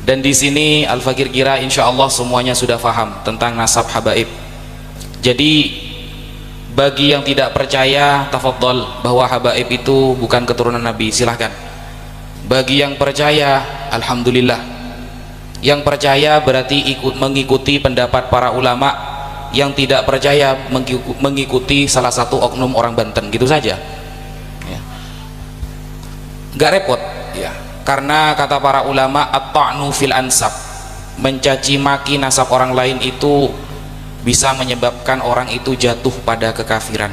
Dan di sini Al-Fakir kira insya Allah semuanya sudah paham tentang nasab habaib. Jadi bagi yang tidak percaya, tafadhol, bahwa habaib itu bukan keturunan Nabi, silahkan. Bagi yang percaya, alhamdulillah. Yang percaya berarti mengikuti pendapat para ulama. Yang tidak percaya mengikuti salah satu oknum orang Banten, gitu saja ya. Gak repot ya, karena kata para ulama at-ta'nu fil ansab, mencaci maki nasab orang lain itu bisa menyebabkan orang itu jatuh pada kekafiran.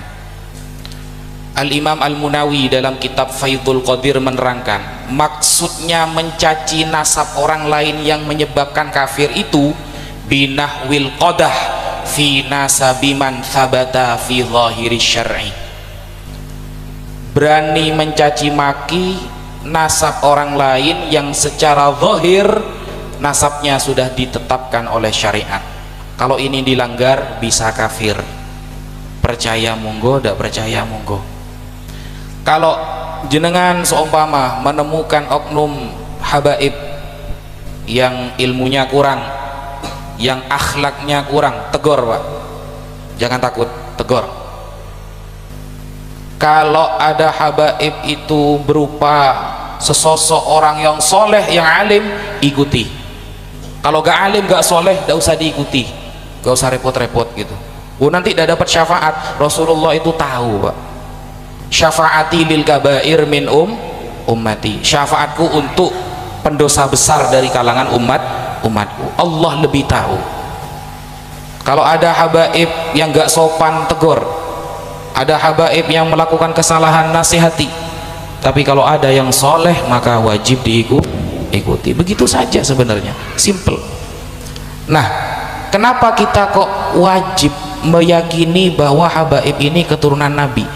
Al-Imam Al-Munawi dalam kitab Faidul Qadir menerangkan, maksudnya mencaci nasab orang lain yang menyebabkan kafir itu binahwil qadah fi nasabi man thabata fi zahiri syar'i, berani mencaci maki nasab orang lain yang secara zahir nasabnya sudah ditetapkan oleh syariat. Kalau ini dilanggar bisa kafir. Percaya monggo, tidak percaya monggo. Kalau jenengan seumpama menemukan oknum habaib yang ilmunya kurang, yang akhlaknya kurang, tegur Pak, jangan takut, tegur. Kalau ada habaib itu berupa sesosok orang yang soleh, yang alim, ikuti. Kalau gak alim, gak soleh, gak usah diikuti, gak usah repot-repot gitu. Nanti tidak dapat syafaat. Rasulullah itu tahu Pak, syafaati lil kabair min ummati, syafaatku untuk pendosa besar dari kalangan umatku. Allah lebih tahu. Kalau ada habaib yang gak sopan, tegur. Ada habaib yang melakukan kesalahan, nasihati. Tapi kalau ada yang soleh, maka wajib diikuti. Begitu saja sebenarnya, simple. Nah, kenapa kita kok wajib meyakini bahwa habaib ini keturunan Nabi?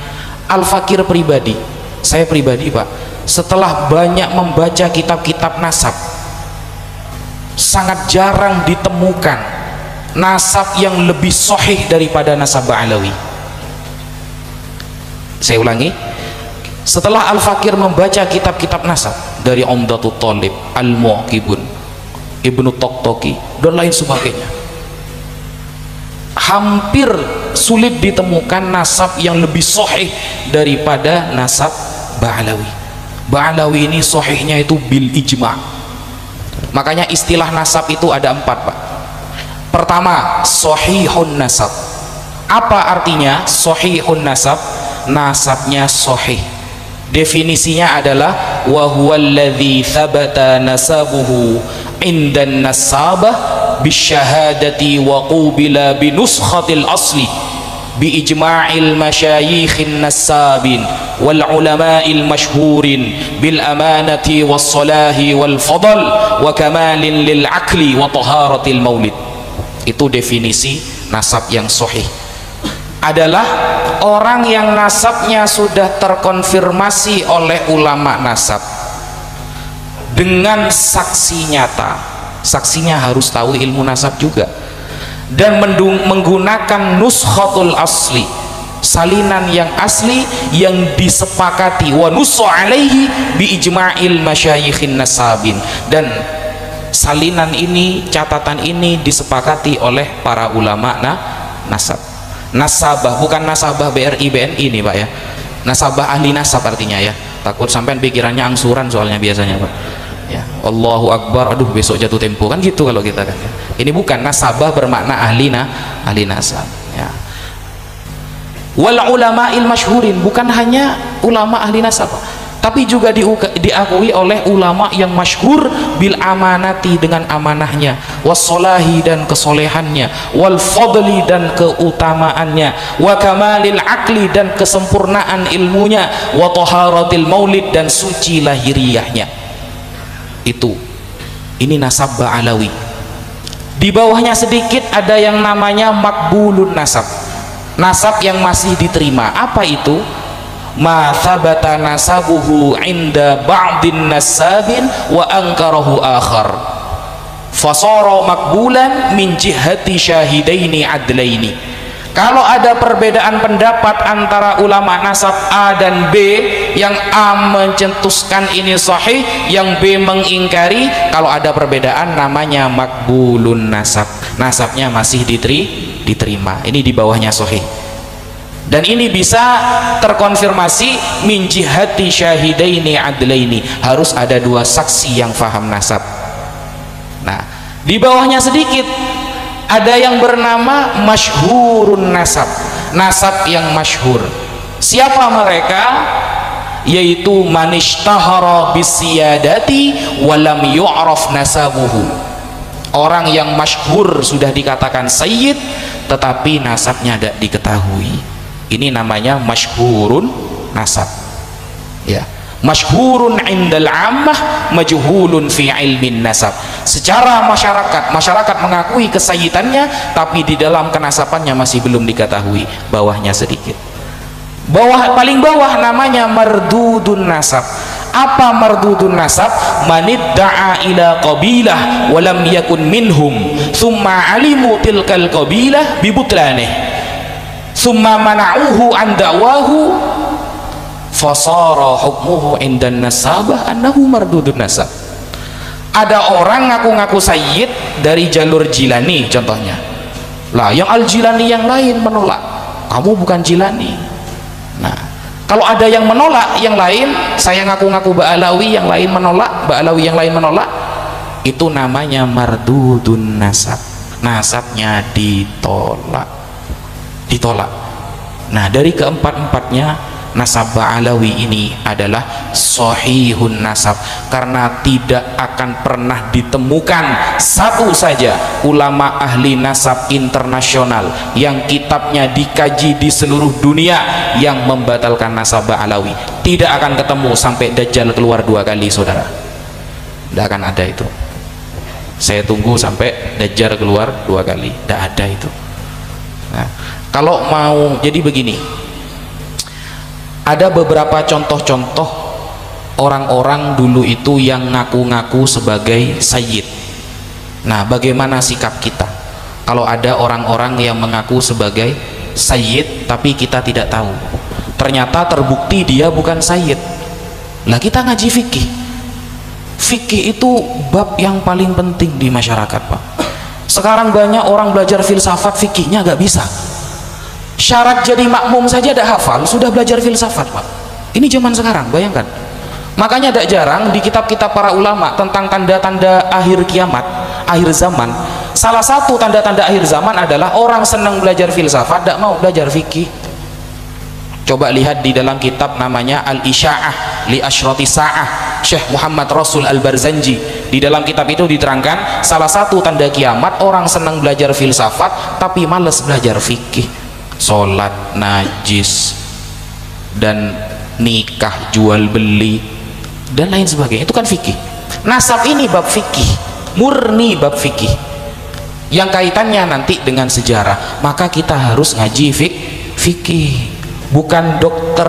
Al-Fakir pribadi, saya pribadi Pak, setelah banyak membaca kitab-kitab nasab, sangat jarang ditemukan nasab yang lebih sahih daripada nasab Ba'alawi. Saya ulangi, setelah Al-Fakir membaca kitab-kitab nasab dari Umdatul Thalib, Al-Mu'qibun, Ibnu Toktoki dan lain sebagainya, hampir sulit ditemukan nasab yang lebih sahih daripada nasab Ba'alawi. Ba'alawi ini sahihnya itu bil ijma'. Makanya istilah nasab itu ada 4 Pak. Pertama, sahihun nasab. Apa artinya sahihun nasab? Nasabnya sahih. Definisinya adalah wa huwallazi thabata nasabuhu indan nasabah bisyahadati wa qubila binuskhatil asli bi ijma'il masyayikhin nasabin wal ulama'il masyhurin bil amanati was salahi wal fadl wa kamalin lil akli wa taharatil maulid. Itu definisi nasab yang sahih. Adalah orang yang nasabnya sudah terkonfirmasi oleh ulama nasab dengan saksi nyata. Saksinya harus tahu ilmu nasab juga, dan menggunakan nuskhatul asli, salinan yang asli yang disepakati, wa nussa alaihi bi ijma'il masyayikhin nasabin, dan salinan ini, catatan ini disepakati oleh para ulama nasab. Nasabah, bukan nasabah BRI BNI ini Pak ya, nasabah ahli nasab artinya ya, takut sampai pikirannya angsuran soalnya biasanya Pak ya. Allahu Akbar, aduh besok jatuh tempo kan gitu kalau kita kan ya. Ini bukan nasabah bermakna ahli nasab ya. Wal ulama'il masyhurin, bukan hanya ulama ahli nasab, tapi juga diakui oleh ulama yang masyhur bil amanati, dengan amanahnya, wassolahi dan kesolehannya, wal fadli dan keutamaannya, wa kamalil akli dan kesempurnaan ilmunya, wa taharatil maulid dan suci lahiriahnya. Ini nasab Ba'alawi. Di bawahnya sedikit ada yang namanya makbulun nasab, nasab yang masih diterima. Apa itu? Ma thabata nasabuhu inda ba'din nasabin wa ankarahu akhar fasara makbulan min jihati syahidaini adlaini. Kalau ada perbedaan pendapat antara ulama nasab A dan B, yang A mencetuskan ini sahih, yang B mengingkari. Kalau ada perbedaan namanya makbulun nasab, nasabnya masih diterima. Ini di bawahnya sahih. Dan ini bisa terkonfirmasi min jihati syahidaini adlaini, harus ada dua saksi yang faham nasab. Nah, di bawahnya sedikit ada yang bernama masyhurun nasab, nasab yang masyhur. Siapa mereka? Yaitu manishtahara bisiyadati walam yu'raf nasabuhu, orang yang masyhur sudah dikatakan sayyid tetapi nasabnya tidak diketahui. Ini namanya masyhurun nasab, ya. Masyhurun indal ammah majhulun fi ilmin nasab. Secara masyarakat mengakui kesayyidannya, tapi di dalam kenasabannya masih belum diketahui. Bawahnya sedikit, paling bawah namanya mardudun nasab. Apa mardudun nasab? Manidda'a ila qabilah walam yakun minhum thumma alimu tilkal qabilah bibutlanih thumma mana'uhu an da'wahu fasara hukmuhu indan nasabah annahu mardudun nasab. Ada orang ngaku-ngaku sayyid dari jalur Jilani contohnya, lah yang Al-Jilani yang lain menolak, kamu bukan Jilani. Nah, kalau ada yang menolak yang lain, saya ngaku-ngaku Ba'alawi, yang lain menolak, Ba'alawi yang lain menolak, itu namanya mardudun nasab, nasabnya ditolak. Nah, dari keempat-empatnya nasab Ba'alawi ini adalah sahihun nasab, karena tidak akan pernah ditemukan satu saja ulama ahli nasab internasional yang kitabnya dikaji di seluruh dunia yang membatalkan nasab Ba'alawi. Tidak akan ketemu sampai Dajjal keluar 2 kali, saudara. Tidak akan ada itu. Saya tunggu sampai Dajjal keluar 2 kali. Tidak ada itu. Nah, kalau mau jadi begini, ada beberapa contoh-contoh orang-orang dulu itu yang ngaku-ngaku sebagai sayyid. Nah, bagaimana sikap kita kalau ada orang-orang yang mengaku sebagai sayyid tapi kita tidak tahu, ternyata terbukti dia bukan sayyid? Lah, kita ngaji fikih. Fikih itu bab yang paling penting di masyarakat, Pak. Sekarang banyak orang belajar filsafat, fikihnya gak bisa. Syarat jadi makmum saja tidak hafal, sudah belajar filsafat, Pak. Ini zaman sekarang, bayangkan. Makanya tidak jarang di kitab-kitab para ulama tentang tanda-tanda akhir kiamat, akhir zaman, salah satu tanda-tanda akhir zaman adalah orang senang belajar filsafat, tidak mau belajar fikih. Coba lihat di dalam kitab namanya Al-Isya'ah li Asyrati Sa'ah, Syekh Muhammad Rasul Al-Barzanji. Di dalam kitab itu diterangkan salah satu tanda kiamat orang senang belajar filsafat tapi malas belajar fikih. Sholat najis dan nikah jual beli dan lain sebagainya, itu kan fikih. Nasab ini bab fikih, murni bab fikih yang kaitannya nanti dengan sejarah. Maka kita harus ngaji fikih, bukan dokter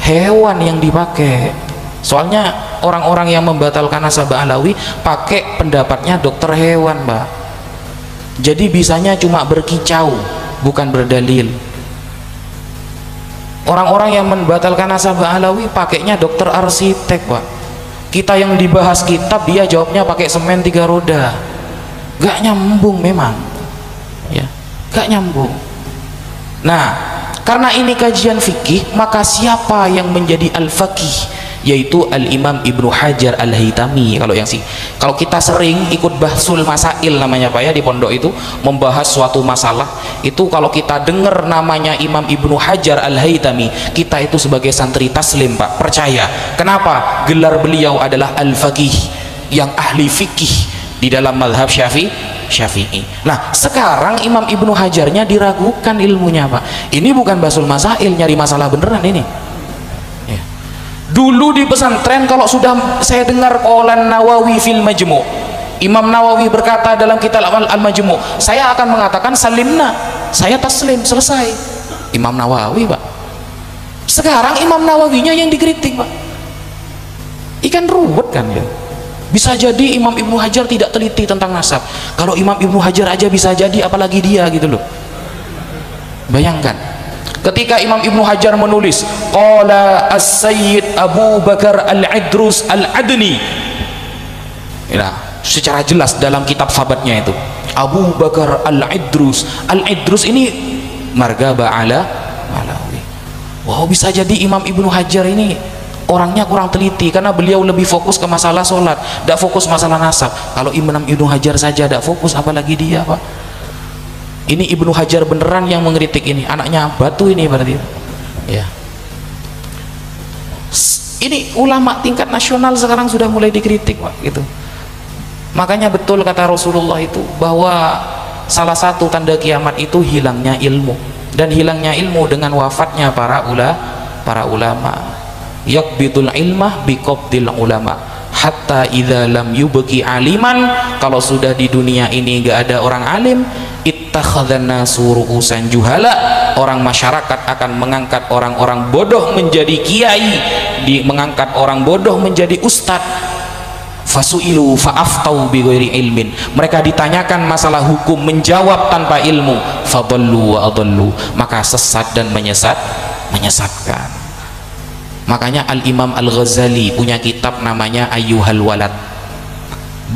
hewan yang dipakai. Soalnya orang-orang yang membatalkan nasab Ba'alawi pakai pendapatnya dokter hewan, Mbak. Jadi bisanya cuma berkicau, bukan berdalil. Orang-orang yang membatalkan nasab Ba'alawi pakainya dokter arsitek, Pak. Kita yang dibahas kitab, dia jawabnya pakai semen 3 roda. Gak nyambung memang, ya, gak nyambung. Nah, karena ini kajian fikih, maka siapa yang menjadi al-faqih? Yaitu Al-Imam Ibnu Hajar Al-Haytami. Kalau kita sering ikut bahsul masail namanya, Pak, ya, di pondok itu membahas suatu masalah, itu kalau kita dengar namanya Imam Ibnu Hajar Al-Haytami, kita itu sebagai santri taslim, Pak, percaya. Kenapa? Gelar beliau adalah al-faqih, yang ahli fikih di dalam mazhab Syafi'i. Nah, sekarang Imam Ibnu Hajarnya diragukan ilmunya, Pak. Ini bukan bahsul masail, nyari masalah beneran ini. Dulu di pesantren kalau sudah saya dengar qaulan Nawawi fil Majmu', Imam Nawawi berkata dalam kitab Al-Majmu', saya akan mengatakan salimna, saya taslim, selesai. Imam Nawawi, Pak. Sekarang Imam Nawawinya yang dikritik, Pak. Ikan ruwet kan, ya. Bisa jadi Imam Ibnu Hajar tidak teliti tentang nasab. Kalau Imam Ibnu Hajar aja bisa jadi, apalagi dia, gitu loh. Bayangkan. Ketika Imam Ibnu Hajar menulis qala as-sayyid Abu Bakar al-Idrus al-Adni, ya, secara jelas dalam kitab sahabatnya itu Abu Bakar al-Idrus. Al-Idrus ini margaba ala Alawi. Wow, bisa jadi Imam Ibnu Hajar ini orangnya kurang teliti karena beliau lebih fokus ke masalah sholat, tidak fokus masalah nasab. Kalau Imam Ibnu Hajar saja tidak fokus, apalagi dia, Pak. Ini Ibnu Hajar beneran yang mengkritik ini, anaknya batu ini berarti ya. Ini ulama tingkat nasional sekarang sudah mulai dikritik, Pak, gitu. Makanya betul kata Rasulullah itu bahwa salah satu tanda kiamat itu hilangnya ilmu, dan hilangnya ilmu dengan wafatnya para ulama. Yaqbidul ilmah biqabdil ulama hatta idza lam yubqi aliman. Kalau sudah di dunia ini enggak ada orang alim, ittakhadhan nasu ru'usan juhala, orang masyarakat akan mengangkat orang-orang bodoh menjadi kiai, mengangkat orang bodoh menjadi ustad. Fasu'ilu fa'aftau bighairi ilmin, mereka ditanyakan masalah hukum menjawab tanpa ilmu. Fadallu wa adallu, maka sesat dan menyesatkan. Makanya Al-Imam Al-Ghazali punya kitab namanya Ayyuhal Walad.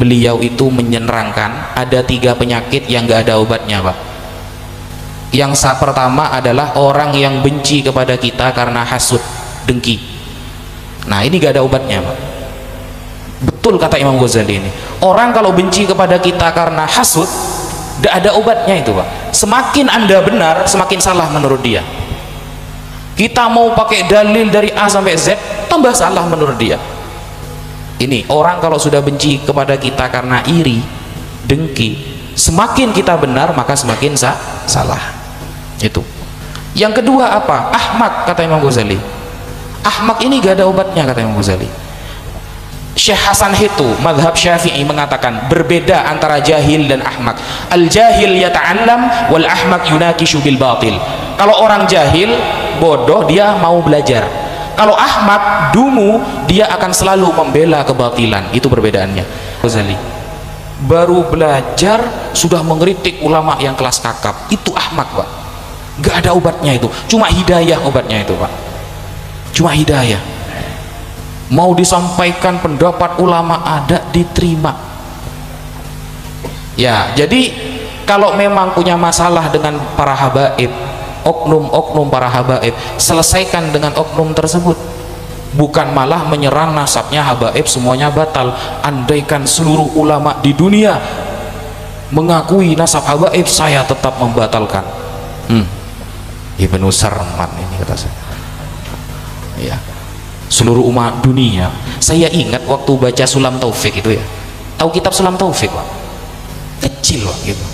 Beliau itu menerangkan ada 3 penyakit yang gak ada obatnya, Pak. Yang pertama adalah orang yang benci kepada kita karena hasud, dengki. Nah, ini gak ada obatnya, Pak. Betul kata Imam Ghazali ini, orang kalau benci kepada kita karena hasud, gak ada obatnya itu, Pak. Semakin Anda benar, semakin salah menurut dia. Kita mau pakai dalil dari A sampai Z, tambah salah menurut dia. Ini orang kalau sudah benci kepada kita karena iri, dengki, semakin kita benar maka semakin salah. Itu. Yang kedua apa? Ahmak, kata Imam Ghazali. Ahmak ini gak ada obatnya, kata Imam Ghazali. Syekh Hasan itu madhab Syafi'i mengatakan berbeda antara jahil dan ahmak. Al jahil yata'allam wal ahmak yunakishu bil batil. Kalau orang jahil, bodoh, dia mau belajar. Kalau ahmak, dungu, dia akan selalu membela kebatilan. Itu perbedaannya. Ghazali baru belajar sudah mengkritik ulama yang kelas kakap, itu ahmak, Pak. Gak ada obatnya itu, cuma hidayah obatnya itu, Pak. Cuma hidayah. Mau disampaikan pendapat ulama ada, diterima. Ya, jadi kalau memang punya masalah dengan para habaib, oknum-oknum para habaib, selesaikan dengan oknum tersebut, bukan malah menyerang nasabnya habaib semuanya batal. Andaikan seluruh ulama di dunia mengakui nasab habaib, saya tetap membatalkan. Ibnu Sarman ini kata saya, ya, seluruh umat dunia. Saya ingat waktu baca Sulam Taufik itu, ya, tahu kitab Sulam Taufik, Pak? Kecil, Pak, gitu.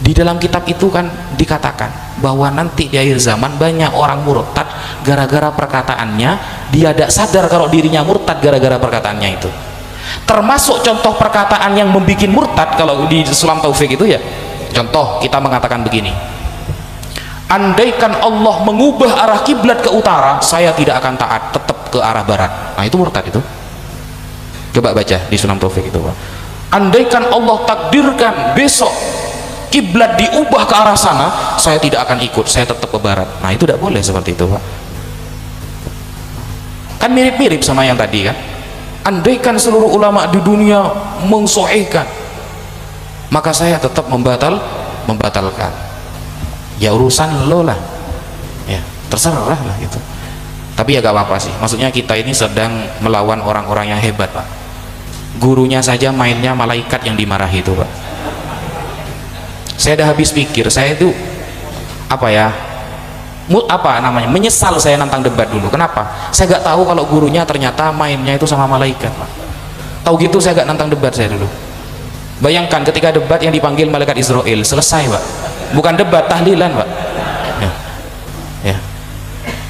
Di dalam kitab itu kan dikatakan bahwa nanti di akhir zaman banyak orang murtad gara-gara perkataannya. Dia tidak sadar kalau dirinya murtad gara-gara perkataannya itu. Termasuk contoh perkataan yang membuat murtad kalau di Sulam Taufik itu, ya. Contoh, kita mengatakan begini: andaikan Allah mengubah arah kiblat ke utara, saya tidak akan taat, tetap ke arah barat. Nah, itu murtad itu. Coba baca di Sulam Taufik itu, Pak. Andaikan Allah takdirkan besok kiblat diubah ke arah sana, saya tidak akan ikut, saya tetap ke barat. Nah, itu tidak boleh seperti itu, Pak. Kan mirip-mirip sama yang tadi, kan. Andaikan seluruh ulama di dunia mengsohhikan, maka saya tetap membatalkan. Ya urusan lo lah, ya terserah lah gitu. Tapi ya gak apa-apa sih, maksudnya kita ini sedang melawan orang-orang yang hebat, Pak. Gurunya saja mainnya malaikat yang dimarahi itu, Pak. Saya udah habis pikir, saya itu apa ya, menyesal saya nantang debat dulu. Kenapa? Saya gak tahu kalau gurunya ternyata mainnya itu sama malaikat, Pak. Tahu gitu saya gak nantang debat saya dulu. Bayangkan ketika debat yang dipanggil malaikat Israel, selesai, Pak. Bukan debat, tahlilan, Pak. Ya. Ya.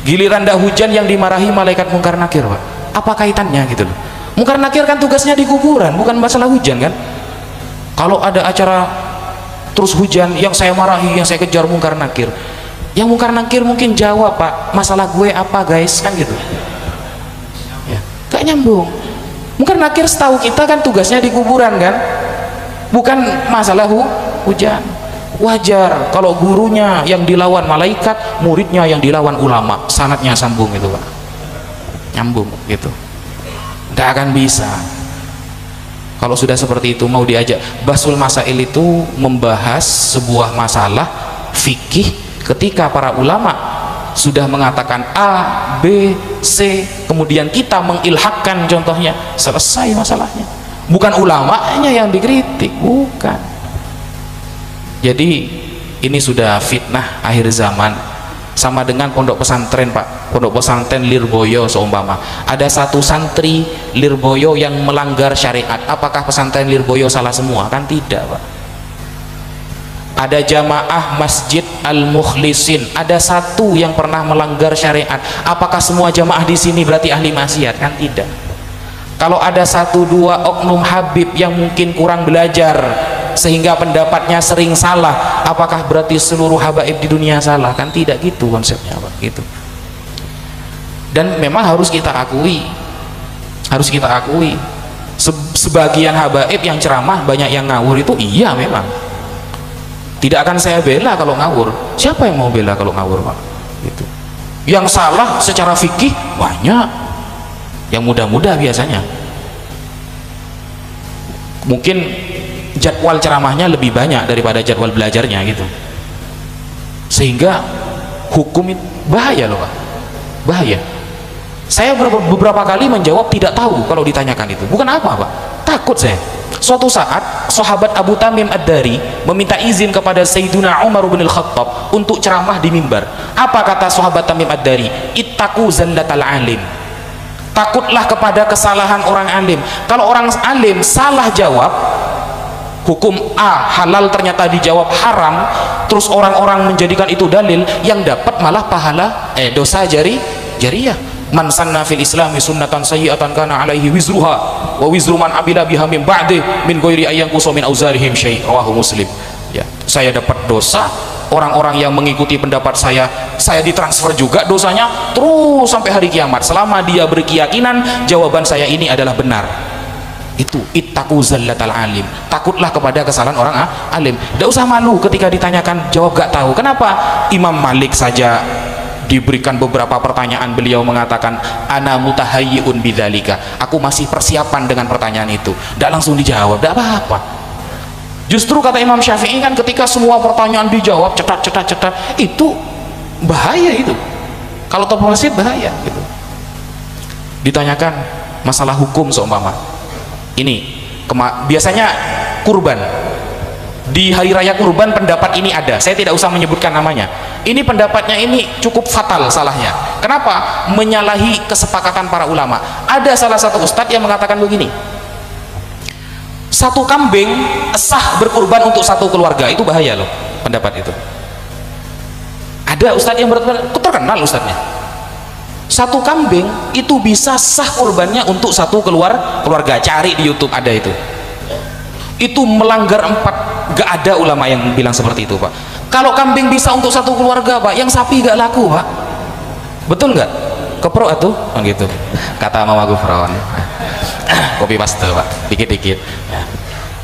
Giliran dah hujan yang dimarahi malaikat Munkar Nakir, Pak. Apa kaitannya gitu loh? Munkar Nakir kan tugasnya di kuburan, bukan masalah hujan, kan. Kalau ada acara terus hujan, yang saya marahi, yang saya kejar Munkar Nakir. Yang Munkar Nakir mungkin jawab, Pak, masalah gue apa, guys, kan gitu. Ya. Gak nyambung. Munkar Nakir setahu kita kan tugasnya di kuburan, kan. Bukan masalah hujan. Wajar kalau gurunya yang dilawan malaikat, muridnya yang dilawan ulama, sanadnya sambung itu Pak, nyambung gitu. Nggak akan bisa kalau sudah seperti itu. Mau diajak Basul Masail itu membahas sebuah masalah fikih ketika para ulama sudah mengatakan A, B, C, kemudian kita mengilhakkan contohnya, selesai masalahnya. Bukan ulamanya yang dikritik, bukan. Jadi ini sudah fitnah akhir zaman, sama dengan pondok pesantren Pak, pondok pesantren Lirboyo seumpama ada satu santri Lirboyo yang melanggar syariat, apakah pesantren Lirboyo salah semua? Kan tidak Pak. Ada jamaah Masjid Al-Mukhlisin, ada satu yang pernah melanggar syariat, apakah semua jamaah di sini berarti ahli maksiat? Kan tidak. Kalau ada satu dua oknum Habib yang mungkin kurang belajar sehingga pendapatnya sering salah, apakah berarti seluruh habaib di dunia salah? Kan tidak gitu konsepnya Pak, gitu. Dan memang harus kita akui, sebagian habaib yang ceramah banyak yang ngawur itu, iya memang. Tidak akan saya bela kalau ngawur. Siapa yang mau bela kalau ngawur Pak? Gitu. Yang salah secara fikih banyak, yang muda-muda biasanya. Mungkin jadwal ceramahnya lebih banyak daripada jadwal belajarnya gitu, sehingga hukum itu bahaya loh Pak, bahaya. Saya beberapa kali menjawab tidak tahu kalau ditanyakan itu. Bukan apa Pak, takut saya. Suatu saat sahabat Abu Tamim Ad-Dari meminta izin kepada Sayyiduna Umar bin Al-Khattab untuk ceramah di mimbar. Apa kata sahabat Tamim Ad-Dari? Ittaqu zallatal alim, takutlah kepada kesalahan orang alim. Kalau orang alim salah jawab, hukum A halal ternyata dijawab haram, terus orang-orang menjadikan itu dalil, yang dapat malah pahala dosa jariyah. Man sanna fil islami sunnatan sayyi'atan kana alaihi wizruha wa wizru man amila biha min ba'di min ghairi ayyan qusa min auzarihim syai', rawahu Muslim. Ya, saya dapat dosa, orang-orang yang mengikuti pendapat saya ditransfer juga dosanya terus sampai hari kiamat, selama dia berkeyakinan jawaban saya ini adalah benar. Itu ittaqu zallatal alim, takutlah kepada kesalahan orang alim. Tidak usah malu ketika ditanyakan jawab gak tahu. Kenapa? Imam Malik saja diberikan beberapa pertanyaan, beliau mengatakan ana mutahayyiun bidzalika, aku masih persiapan dengan pertanyaan itu. Tidak langsung dijawab, tidak apa-apa. Justru kata Imam Syafi'i kan ketika semua pertanyaan dijawab cetat, itu bahaya itu. Kalau terpeleset bahaya gitu. Ditanyakan masalah hukum seumpama ini, biasanya kurban, di hari raya kurban pendapat ini ada, saya tidak usah menyebutkan namanya. Ini pendapatnya ini cukup fatal salahnya. Kenapa? Menyalahi kesepakatan para ulama. Ada salah satu ustadz yang mengatakan begini, satu kambing sah berkurban untuk satu keluarga, itu bahaya loh pendapat itu. Ada ustadz yang terkenal ustadznya, satu kambing itu bisa sah kurbannya untuk satu keluarga. Cari di YouTube ada itu melanggar 4. Gak ada ulama yang bilang seperti itu Pak. Kalau kambing bisa untuk satu keluarga Pak, yang sapi gak laku Pak, betul nggak? Kepro atuh gitu kata Mama Gufron. Kopi paste Pak, dikit-dikit ya.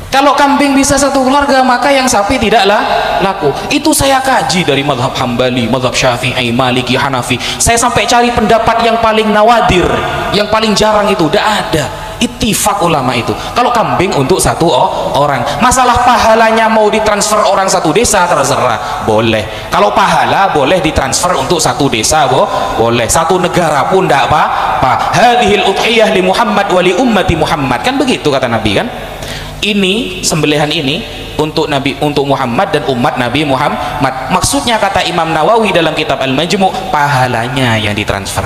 Kalau kambing bisa satu keluarga, maka yang sapi tidaklah laku. Itu saya kaji dari mazhab Hambali, mazhab Syafi'i, Maliki, Hanafi. Saya sampai cari pendapat yang paling nawadir, yang paling jarang itu, tidak ada. Ittifaq ulama itu. Kalau kambing untuk satu orang, masalah pahalanya mau ditransfer orang satu desa terserah, boleh. Kalau pahala boleh ditransfer untuk satu desa, boleh. Satu negara pun tidak apa-apa. Hadhil udhiyah li Muhammad wa li ummati Muhammad, kan begitu kata Nabi kan? Ini sembelihan ini untuk Nabi, untuk Muhammad dan umat Nabi Muhammad. Maksudnya kata Imam Nawawi dalam kitab Al-Majmu', pahalanya yang ditransfer,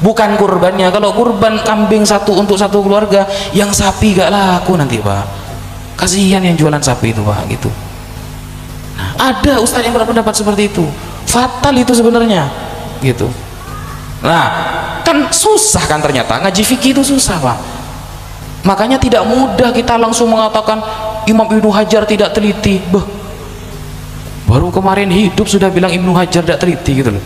bukan kurbannya. Kalau kurban kambing satu untuk satu keluarga, yang sapi gak laku nanti Pak, kasihan yang jualan sapi itu Pak gitu. Nah, ada ustaz yang berpendapat seperti itu, fatal itu sebenarnya gitu. Nah kan susah kan, ternyata ngaji fikih itu susah Pak. Makanya tidak mudah kita langsung mengatakan Imam Ibnu Hajar tidak teliti. Baru kemarin hidup sudah bilang Ibnu Hajar tidak teliti gitu loh.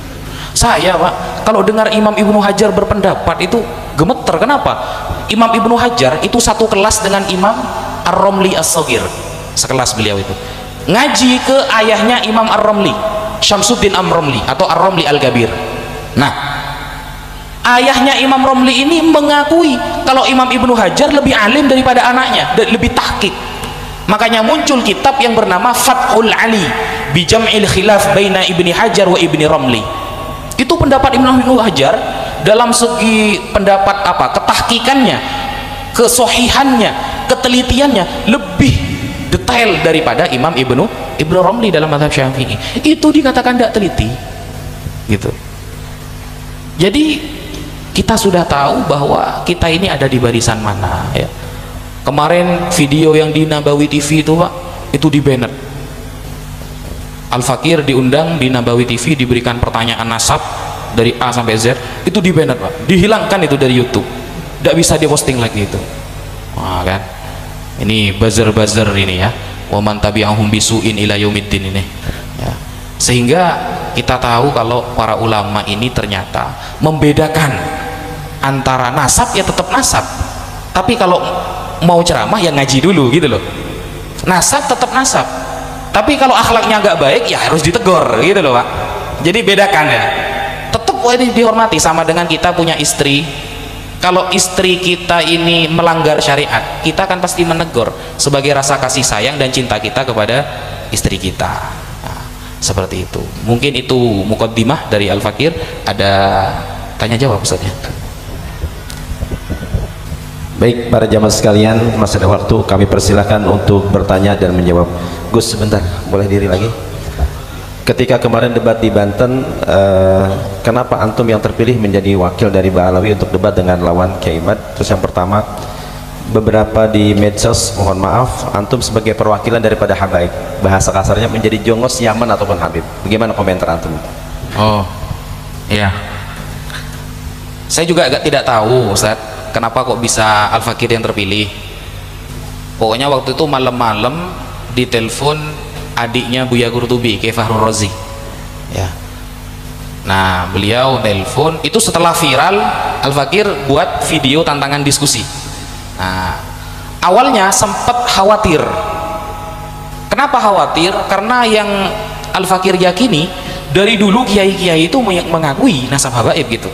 Saya Pak, kalau dengar Imam Ibnu Hajar berpendapat itu gemeter. Kenapa? Imam Ibnu Hajar itu satu kelas dengan Imam Ar-Romli As-Saghir, sekelas beliau itu. ngaji ke ayahnya Imam Ar-Ramli, Syamsuddin Ar-Ramli atau Ar-Ramli Al-Kabir. Nah, ayahnya Imam Ramli ini mengakui kalau Imam Ibnu Hajar lebih alim daripada anaknya dan lebih tahqiq. Makanya muncul kitab yang bernama Fathul Ali bi Jam'il Khilaf baina Ibni Hajar wa Ibni Ramli. Itu pendapat Imam Ibnu Hajar dalam segi pendapat apa? Ketahqiqannya, kesohihannya, ketelitiannya lebih detail daripada Imam Ibnu Ramli dalam mazhab Syafi'i. Itu dikatakan tidak teliti. Gitu. Jadi kita sudah tahu bahwa kita ini ada di barisan mana ya. Kemarin video yang di Nabawi TV itu Pak, itu di banner. Al-Fakir diundang di Nabawi TV, diberikan pertanyaan nasab dari A sampai Z, itu di banner Pak, dihilangkan itu dari YouTube, tidak bisa diposting lagi itu. Wah kan, ini buzzer ini ya, wa man tabi'ahum bisu'in ila yaumiddin ini ya. Sehingga kita tahu kalau para ulama ini ternyata membedakan antara nasab ya tetap nasab, tapi kalau mau ceramah ya ngaji dulu gitu loh. Nasab tetap nasab, tapi kalau akhlaknya nggak baik ya harus ditegur gitu loh Pak. Jadi bedakan ya, tetap dihormati. Sama dengan kita punya istri, kalau istri kita ini melanggar syariat, kita kan pasti menegur sebagai rasa kasih sayang dan cinta kita kepada istri kita. Nah, seperti itu. Mungkin itu muqaddimah dari Al-Fakir. Ada tanya jawab Ustaz ya. Baik, para jamaah sekalian, masih ada waktu, kami persilahkan untuk bertanya dan menjawab. Gus, sebentar, boleh diri lagi? Ketika kemarin debat di Banten, kenapa antum yang terpilih menjadi wakil dari Ba'alawi untuk debat dengan lawan Kiai Imad? Terus yang pertama, beberapa di medsos, mohon maaf, antum sebagai perwakilan daripada Habaib, bahasa kasarnya menjadi jongos Yaman ataupun Habib. Bagaimana komentar antum? Oh, iya. Saya juga agak tidak tahu Ustaz, kenapa kok bisa Al-Fakir yang terpilih. Pokoknya waktu itu malam-malam ditelepon adiknya Buya Qurtubi, Kiai Fahrul Razi ya. Nah beliau nelpon itu setelah viral Al-Fakir buat video tantangan diskusi. Nah awalnya sempat khawatir. Kenapa khawatir? Karena yang Al-Fakir yakini dari dulu kiai-kiai itu mengakui nasab habaib gitu.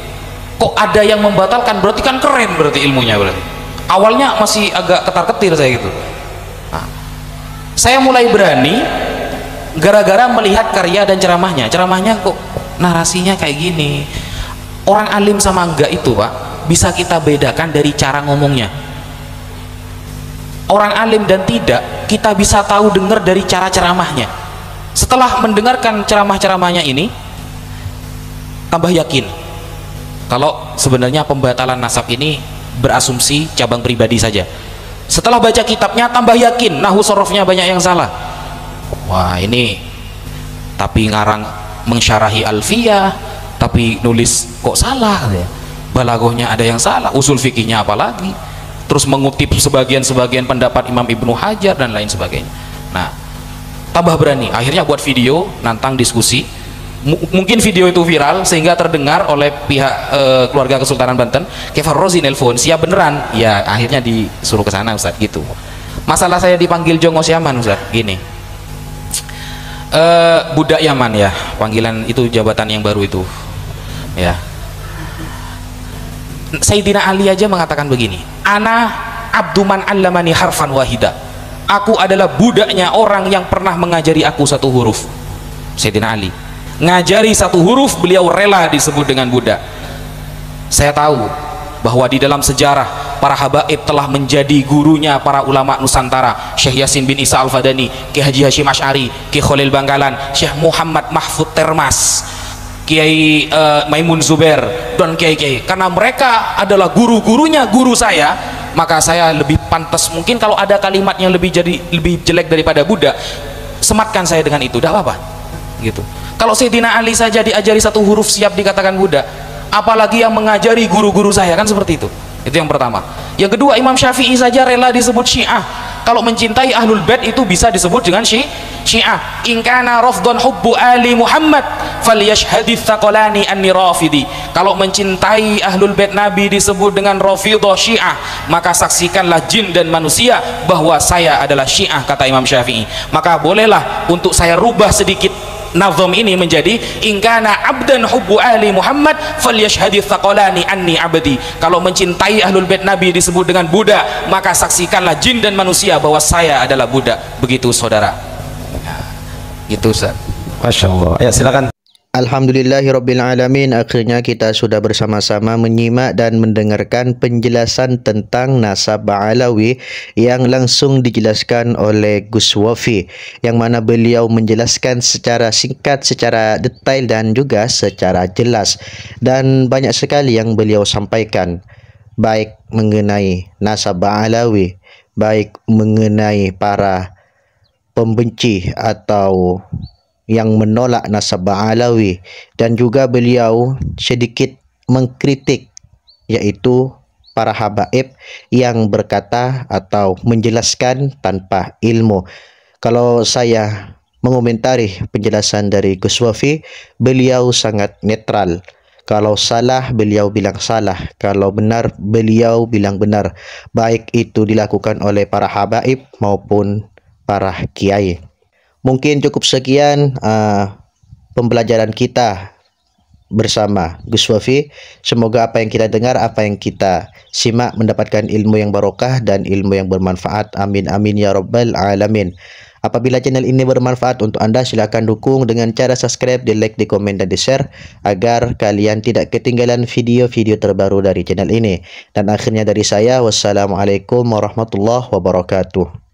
Kok ada yang membatalkan, berarti kan keren berarti ilmunya berarti. Awalnya masih agak ketar-ketir saya gitu. Nah, saya mulai berani gara-gara melihat karya dan ceramahnya. Ceramahnya kok narasinya kayak gini. Orang alim sama enggak itu Pak bisa kita bedakan dari cara ngomongnya. Orang alim dan tidak kita bisa tahu dengar dari cara ceramahnya. Setelah mendengarkan ceramah-ceramahnya ini tambah yakin kalau sebenarnya pembatalan nasab ini berasumsi cabang pribadi saja. Setelah baca kitabnya tambah yakin nahwu sorofnya banyak yang salah. Wah ini tapi ngarang mensyarahi alfiyah tapi nulis kok salah ya. Balaghahnya ada yang salah, usul fikihnya apalagi, terus mengutip sebagian-sebagian pendapat Imam Ibnu Hajar dan lain sebagainya. Nah tambah berani, akhirnya buat video nantang diskusi. Mungkin video itu viral sehingga terdengar oleh pihak keluarga Kesultanan Banten. Kiai Fahrul Razi nelpon, siap beneran ya, akhirnya disuruh ke sana Ustaz gitu. Masalah saya dipanggil Jongos Yaman Ustaz gini, budak Yaman ya, panggilan itu jabatan yang baru itu ya. Sayyidina Ali aja mengatakan begini, ana abduman allamani harfan wahida, aku adalah budaknya orang yang pernah mengajari aku satu huruf. Sayyidina Ali ngajari satu huruf, beliau rela disebut dengan budak. Saya tahu bahwa di dalam sejarah para habaib telah menjadi gurunya para ulama Nusantara, Syekh Yasin bin Isa Al-Fadani, Kiai Haji Hashim Asy'ari, Kiai Khalil Bangkalan, Syekh Muhammad Mahfud Termas, Kiai Maimun Zubair dan kiai-kiai. Karena mereka adalah guru-gurunya guru saya, maka saya lebih pantas. Mungkin kalau ada kalimat yang lebih jelek daripada budak, sematkan saya dengan itu, tidak apa-apa gitu. Kalau Sayyidina Ali saja diajari satu huruf siap dikatakan budak, apalagi yang mengajari guru-guru saya, kan seperti itu. Itu yang pertama. Yang kedua, Imam Syafi'i saja rela disebut Syiah. Kalau mencintai Ahlul Bait itu bisa disebut dengan Syiah, in kana rafdhan hubbu ali Muhammad falyashhadits tsaqalani anni rafidi. Kalau mencintai ahlul bait Nabi disebut dengan Rafidhah Syiah, maka saksikanlah jin dan manusia bahwa saya adalah Syiah, kata Imam Syafi'i. Maka bolehlah untuk saya rubah sedikit nazam ini menjadi in kana abdan hubbu ali Muhammad falyashhadits tsaqalani anni abdi. Kalau mencintai ahlul bait Nabi disebut dengan budak, maka saksikanlah jin dan manusia bahwa saya adalah budak. Begitu saudara. Gitu Ustaz. Masya Allah. Ya silakan. Alhamdulillahirrabbilalamin. Akhirnya kita sudah bersama-sama menyimak dan mendengarkan penjelasan tentang nasab Alawi yang langsung dijelaskan oleh Gus Wafi, yang mana beliau menjelaskan secara singkat, secara detail dan juga secara jelas, dan banyak sekali yang beliau sampaikan, baik mengenai nasab Alawi, baik mengenai para pembenci atau yang menolak nasab Alawi, dan juga beliau sedikit mengkritik yaitu para habaib yang berkata atau menjelaskan tanpa ilmu. Kalau saya mengomentari penjelasan dari Gus Wafi, beliau sangat netral. Kalau salah, beliau bilang salah. Kalau benar, beliau bilang benar. Baik itu dilakukan oleh para habaib maupun para kiai. Mungkin cukup sekian pembelajaran kita bersama Gus Wafi. Semoga apa yang kita dengar, apa yang kita simak mendapatkan ilmu yang barokah dan ilmu yang bermanfaat. Amin amin ya rabbal alamin. Apabila channel ini bermanfaat untuk Anda, silakan dukung dengan cara subscribe, di like, di komen, dan di share agar kalian tidak ketinggalan video-video terbaru dari channel ini. Dan akhirnya dari saya, wassalamualaikum warahmatullahi wabarakatuh.